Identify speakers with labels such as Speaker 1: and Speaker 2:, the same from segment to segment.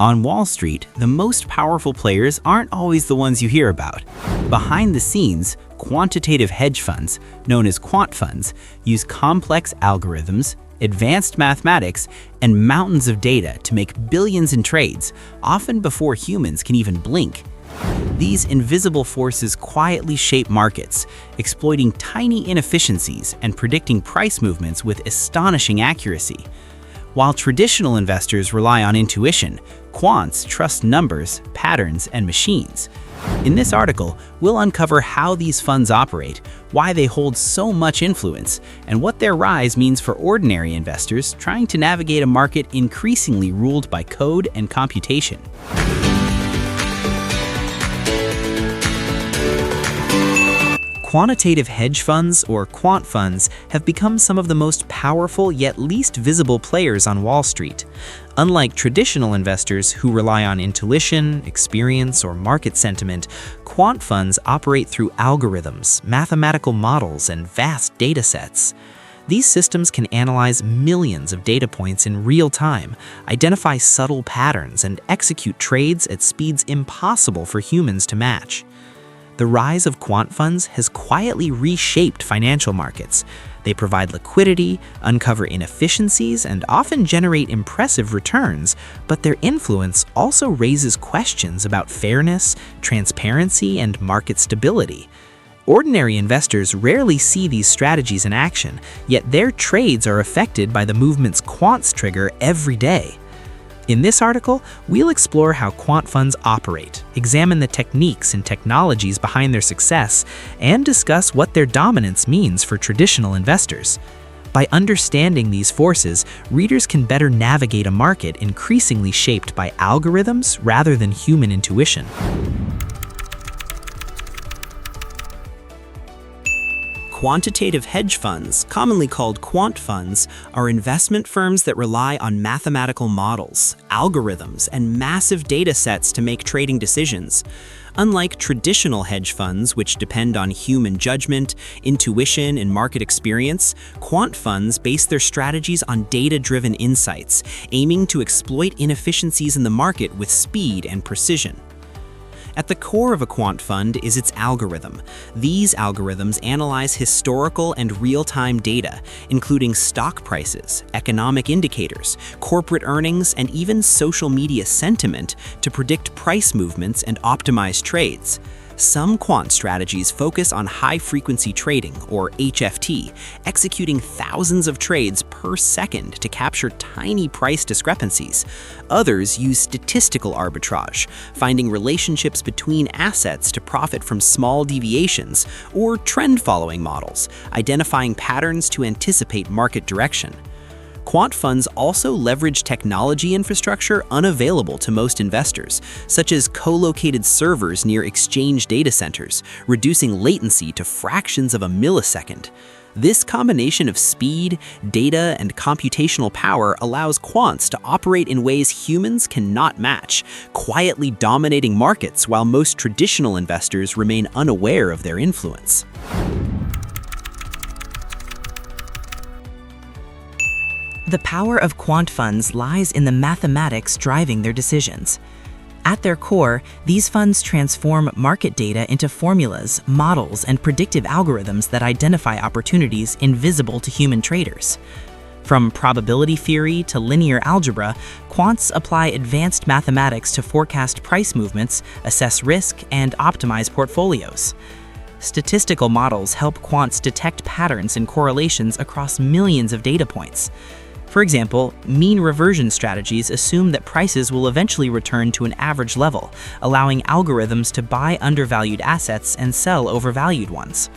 Speaker 1: On Wall Street, the most powerful players aren't always the ones you hear about. Behind the scenes, quantitative hedge funds, known as quant funds, use complex algorithms, advanced mathematics, and mountains of data to make billions in trades, often before humans can even blink. These invisible forces quietly shape markets, exploiting tiny inefficiencies and predicting price movements with astonishing accuracy. While traditional investors rely on intuition, quants trust numbers, patterns, and machines. In this article, we'll uncover how these funds operate, why they hold so much influence, and what their rise means for ordinary investors trying to navigate a market increasingly ruled by code and computation. Quantitative hedge funds, or quant funds, have become some of the most powerful yet least visible players on Wall Street. Unlike traditional investors who rely on intuition, experience, or market sentiment, quant funds operate through algorithms, mathematical models, and vast datasets. These systems can analyze millions of data points in real time, identify subtle patterns, and execute trades at speeds impossible for humans to match. The rise of quant funds has quietly reshaped financial markets. They provide liquidity, uncover inefficiencies, and often generate impressive returns, but their influence also raises questions about fairness, transparency, and market stability. Ordinary investors rarely see these strategies in action, yet their trades are affected by the movements quants trigger every day. In this article, we'll explore how quant funds operate, examine the techniques and technologies behind their success, and discuss what their dominance means for traditional investors. By understanding these forces, readers can better navigate a market increasingly shaped by algorithms rather than human intuition. Quantitative hedge funds, commonly called quant funds, are investment firms that rely on mathematical models, algorithms, and massive data sets to make trading decisions. Unlike traditional hedge funds, which depend on human judgment, intuition, and market experience, quant funds base their strategies on data-driven insights, aiming to exploit inefficiencies in the market with speed and precision. At the core of a quant fund is its algorithm. These algorithms analyze historical and real-time data, including stock prices, economic indicators, corporate earnings, and even social media sentiment to predict price movements and optimize trades. Some quant strategies focus on high-frequency trading, or HFT, executing thousands of trades per second to capture tiny price discrepancies. Others use statistical arbitrage, finding relationships between assets to profit from small deviations, or trend-following models, identifying patterns to anticipate market direction. Quant funds also leverage technology infrastructure unavailable to most investors, such as co-located servers near exchange data centers, reducing latency to fractions of a millisecond. This combination of speed, data, and computational power allows quants to operate in ways humans cannot match, quietly dominating markets while most traditional investors remain unaware of their influence. The power of quant funds lies in the mathematics driving their decisions. At their core, these funds transform market data into formulas, models, and predictive algorithms that identify opportunities invisible to human traders. From probability theory to linear algebra, quants apply advanced mathematics to forecast price movements, assess risk, and optimize portfolios. Statistical models help quants detect patterns and correlations across millions of data points. For example, mean reversion strategies assume that prices will eventually return to an average level, allowing algorithms to buy undervalued assets and sell overvalued ones.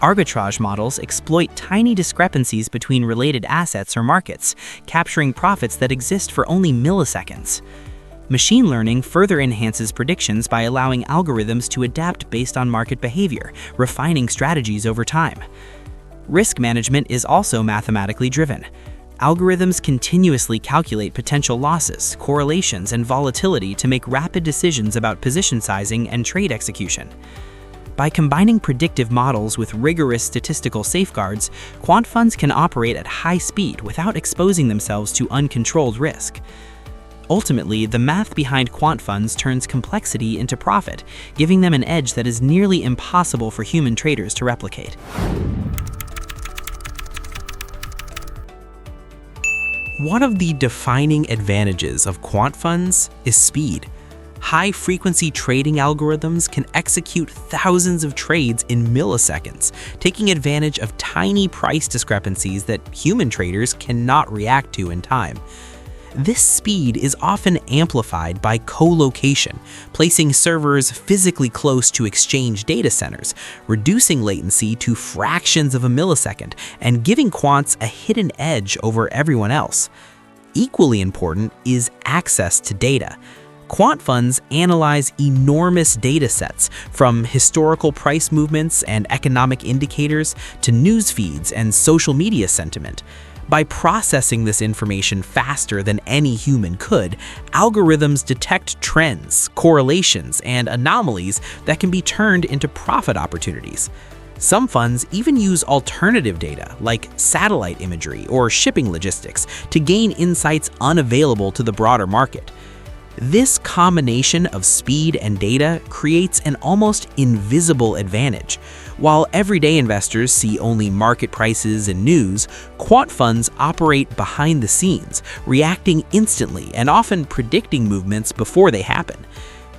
Speaker 1: Arbitrage models exploit tiny discrepancies between related assets or markets, capturing profits that exist for only milliseconds. Machine learning further enhances predictions by allowing algorithms to adapt based on market behavior, refining strategies over time. Risk management is also mathematically driven. Algorithms continuously calculate potential losses, correlations, and volatility to make rapid decisions about position sizing and trade execution. By combining predictive models with rigorous statistical safeguards, quant funds can operate at high speed without exposing themselves to uncontrolled risk. Ultimately, the math behind quant funds turns complexity into profit, giving them an edge that is nearly impossible for human traders to replicate. One of the defining advantages of quant funds is speed. High-frequency trading algorithms can execute thousands of trades in milliseconds, taking advantage of tiny price discrepancies that human traders cannot react to in time. This speed is often amplified by co-location, placing servers physically close to exchange data centers, reducing latency to fractions of a millisecond, and giving quants a hidden edge over everyone else. Equally important is access to data. Quant funds analyze enormous data sets, from historical price movements and economic indicators to news feeds and social media sentiment. By processing this information faster than any human could, algorithms detect trends, correlations, and anomalies that can be turned into profit opportunities. Some funds even use alternative data, like satellite imagery or shipping logistics, to gain insights unavailable to the broader market. This combination of speed and data creates an almost invisible advantage. While everyday investors see only market prices and news, quant funds operate behind the scenes, reacting instantly and often predicting movements before they happen.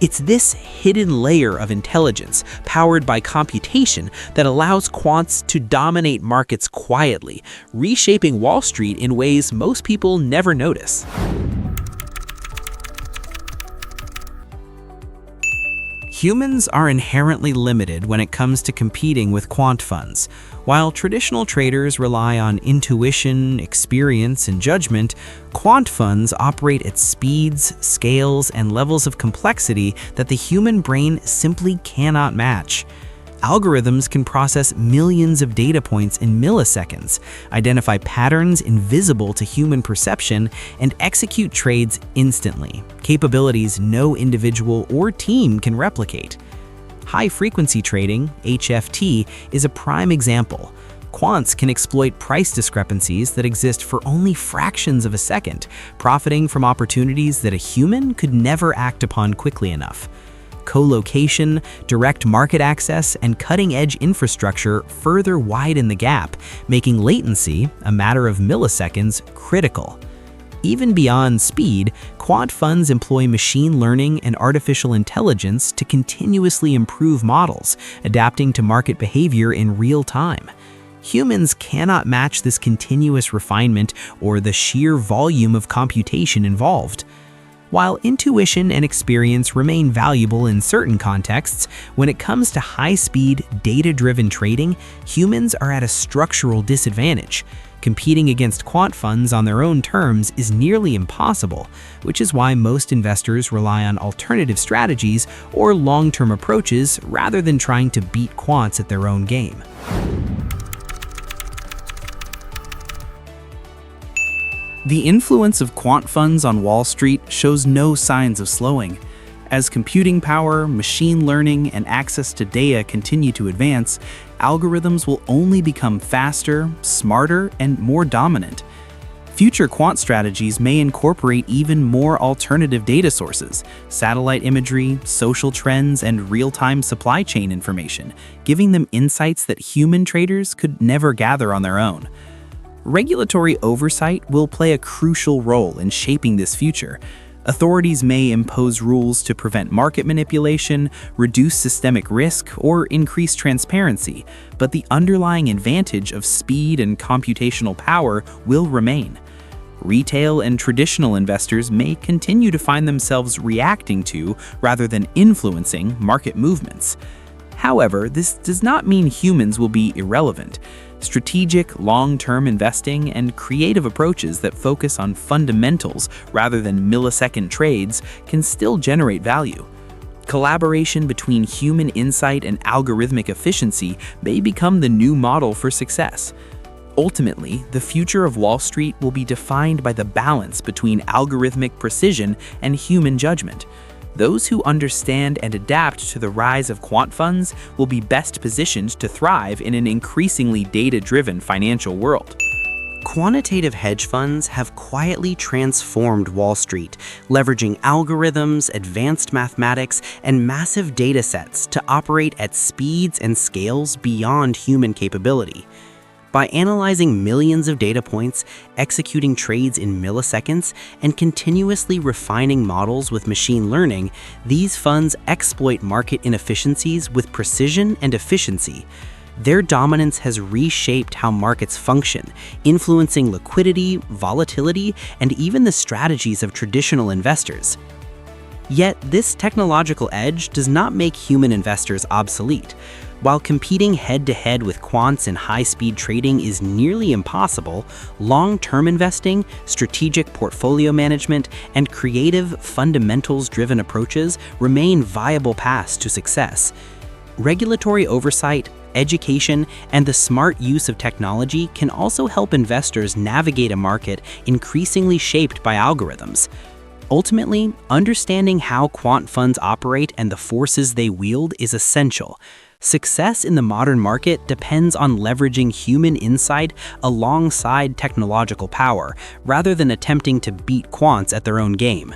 Speaker 1: It's this hidden layer of intelligence, powered by computation, that allows quants to dominate markets quietly, reshaping Wall Street in ways most people never notice. Humans are inherently limited when it comes to competing with quant funds. While traditional traders rely on intuition, experience, and judgment, quant funds operate at speeds, scales, and levels of complexity that the human brain simply cannot match. Algorithms can process millions of data points in milliseconds, identify patterns invisible to human perception, and execute trades instantly, capabilities no individual or team can replicate. High-frequency trading, HFT, is a prime example. Quants can exploit price discrepancies that exist for only fractions of a second, profiting from opportunities that a human could never act upon quickly enough. Co-location, direct market access, and cutting-edge infrastructure further widen the gap, making latency, a matter of milliseconds, critical. Even beyond speed, quant funds employ machine learning and artificial intelligence to continuously improve models, adapting to market behavior in real time. Humans cannot match this continuous refinement or the sheer volume of computation involved. While intuition and experience remain valuable in certain contexts, when it comes to high-speed, data-driven trading, humans are at a structural disadvantage. Competing against quant funds on their own terms is nearly impossible, which is why most investors rely on alternative strategies or long-term approaches rather than trying to beat quants at their own game. The influence of quant funds on Wall Street shows no signs of slowing. As computing power, machine learning, and access to data continue to advance, algorithms will only become faster, smarter, and more dominant. Future quant strategies may incorporate even more alternative data sources, satellite imagery, social trends, and real-time supply chain information, giving them insights that human traders could never gather on their own. Regulatory oversight will play a crucial role in shaping this future. Authorities may impose rules to prevent market manipulation, reduce systemic risk, or increase transparency, but the underlying advantage of speed and computational power will remain. Retail and traditional investors may continue to find themselves reacting to, rather than influencing, market movements. However, this does not mean humans will be irrelevant. Strategic, long-term investing and creative approaches that focus on fundamentals rather than millisecond trades can still generate value. Collaboration between human insight and algorithmic efficiency may become the new model for success. Ultimately, the future of Wall Street will be defined by the balance between algorithmic precision and human judgment. Those who understand and adapt to the rise of quant funds will be best positioned to thrive in an increasingly data-driven financial world. Quantitative hedge funds have quietly transformed Wall Street, leveraging algorithms, advanced mathematics, and massive datasets to operate at speeds and scales beyond human capability. By analyzing millions of data points, executing trades in milliseconds, and continuously refining models with machine learning, these funds exploit market inefficiencies with precision and efficiency. Their dominance has reshaped how markets function, influencing liquidity, volatility, and even the strategies of traditional investors. Yet, this technological edge does not make human investors obsolete. While competing head-to-head with quants in high-speed trading is nearly impossible, long-term investing, strategic portfolio management, and creative, fundamentals-driven approaches remain viable paths to success. Regulatory oversight, education, and the smart use of technology can also help investors navigate a market increasingly shaped by algorithms. Ultimately, understanding how quant funds operate and the forces they wield is essential. Success in the modern market depends on leveraging human insight alongside technological power, rather than attempting to beat quants at their own game.